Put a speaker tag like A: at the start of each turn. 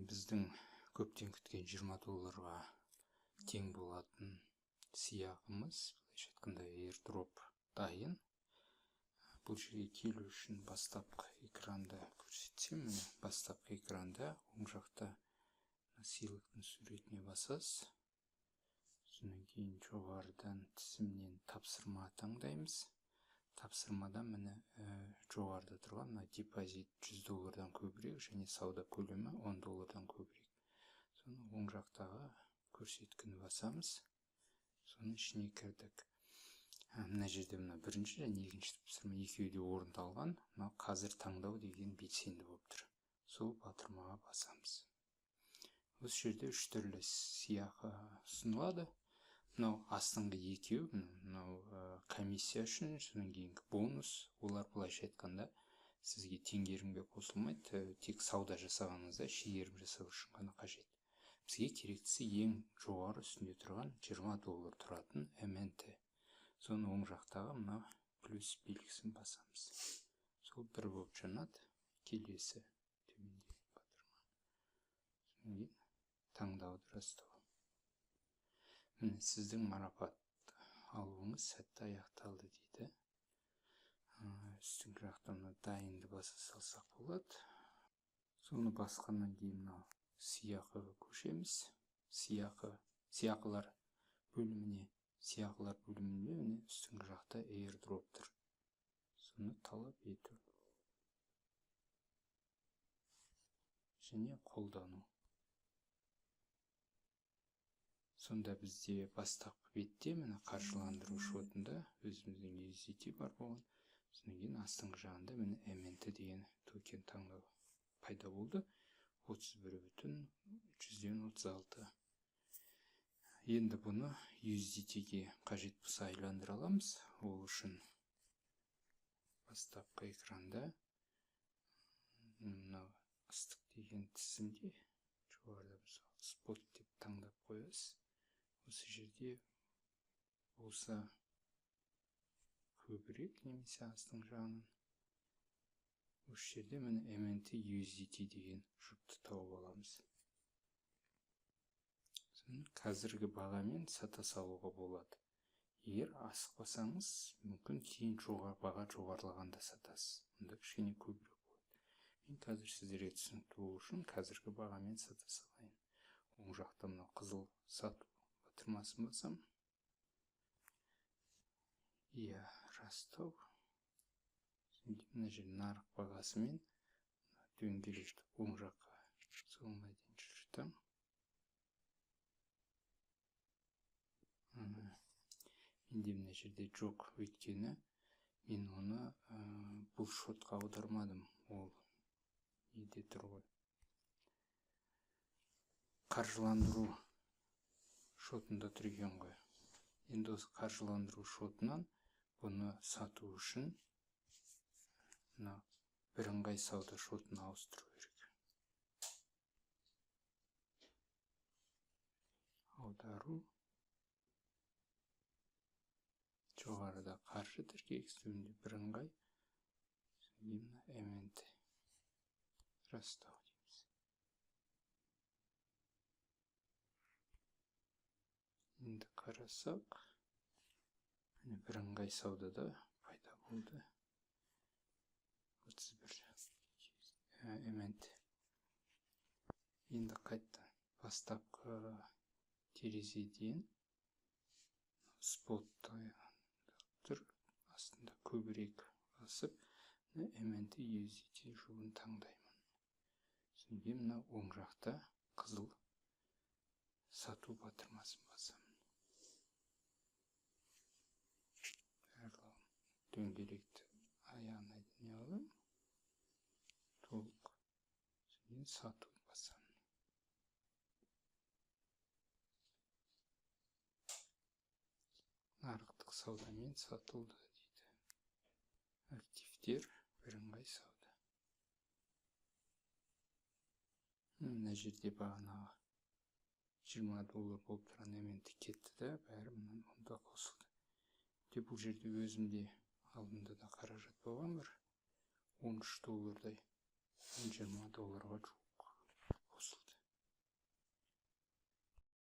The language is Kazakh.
A: біздің көптен күткен 20 долларға тең болатын сыйақымыз, былайша айтқанда airdrop дайын. Бұл жерге келу үшін бастапқы экранда көрсетсем, міне бастапқы экранда оң жақта сыйлықтың суретіне басасыз. Содан кейін жоғарыдан тізімнен тапсырма таңдаймыз. Тапсырмадан міне жоғарыда тұрған депозит 100 доллардан көбірек және сауда көлемі 10 доллардан көбірек. Соны оң жақтағы көрсеткіні басамыз. Соның ішіне кірдік. Мына жерде бірінші және екінші тапсырма екеуі де орындалған. Қазір таңдау деген белсенді болып тұр. Сол батырмаға басамыз. Осы жерде 3 түрлі сыйақы ұсынылады. Мынау астыңғы екеу, мынау комиссия үшін, содан кейінгі бонус. Олар былайша айтқанда сізге теңгерімге қосылмайды, тек сауда жасағаныңызда шегерім жасау үшін ғана қажет. Бізге керектісі ең жоғары үстінде тұрған 20 доллар тұратын MNT. Соны оң жақтағы мына плюс белгісін басамыз. Сол бір болып жанады, келесі төмендегі батырма. Содан кейін таңдауды растау. Міне сіздің марапат алуыңыз сәтті аяқталды дейді. Үстіңгі жақтан дайынды баса салсақ болады. Соны басқаннан кейін мынау сыйақыға көшеміз. Сыйақылар бөліміне міне үстіңгі жақта airdrop тұр. Соны талап ету және қолдану. Сонда бізде бастапқы бетте міне қаржыландыру шотында өзіміздің USDT бар болған. Содан кейін астыңғы жағында міне MNT деген токен таңдау пайда болды. 31,336. Енді бұны USDT-ге қажет болса айландыра аламыз. Ол үшін бастапқы экранда мынау ыстық деген тізімде жоғарыда спот деп таңдап қоясыз. Осы жерде болса көбірек немесе астың жағынан. Осы жерде міне MNT USDT деген жұпты тауып аламыз. Қазіргі бағамен сата салуға болады. Егер асықпасаңыз, мүмкін кейін баға жоғарылағанда сатасыз. Онда кішкене көбірек болады. Мен қазір сіздерге түсінікті болу үшін қазіргі бағамен сата салайын. Оң жақта мына қызыл сату батырмасын басам. Иә, растау. Мына жер нарық бағасымен дөңгелекті оң жаққа соңына дейін жүрдім. Менде мына жерде жоқ, өйткені мен оны бұл шотқа аудармадым. Ол неде тұр ғой. Қаржыландыру шотында тұр екен ғой. Енді осы қаржыландыру шотынан бұны сату үшін бірыңғай сауда шотына ауыстыру керек. Аудару. Жоғарыда қаржы тіркегісінде бірыңғай. MNT. Растау дейміз. Енді қарасақ, бірыңғай саудада пайда болды. 31 MNT. Енді қайтты бастапқы терезеден спотта тұр. Астында көбірек басып, MNT USDT жұбын таңдаймын. Содан мына оң жақта қызыл сату батырмасын басамын. Дөңгелекті аяғына дейін алам. Толық. Содан сату басамын. Нарықтық саудамен сатылды дейді. Активтер, бірыңғай сауда. Мына жерде бағанағы 20 доллар болып тұрған MNT кетті де, бәрі мұнда қосылды. Бұл жерде өзімде алдында да қаражат болған бір 13 доллардай 20 долларға жуық